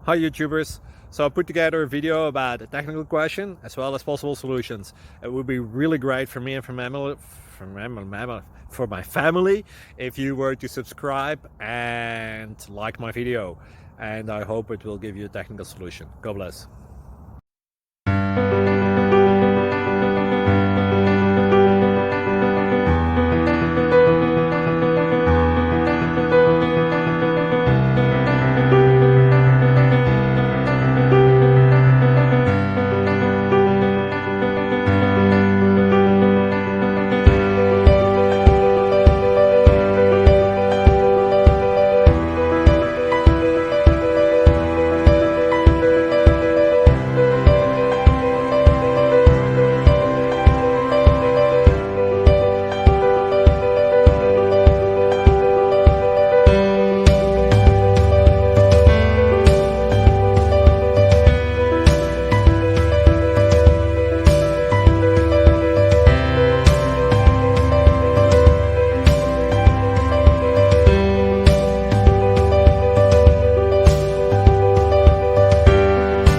Hi YouTubers! So I put together a video about a technical question as well as possible solutions. It would be really great for me and for my family if you were to subscribe and like my video, and I hope it will give you a technical solution. God bless.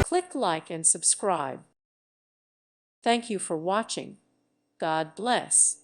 Click like and subscribe. Thank you for watching. God bless.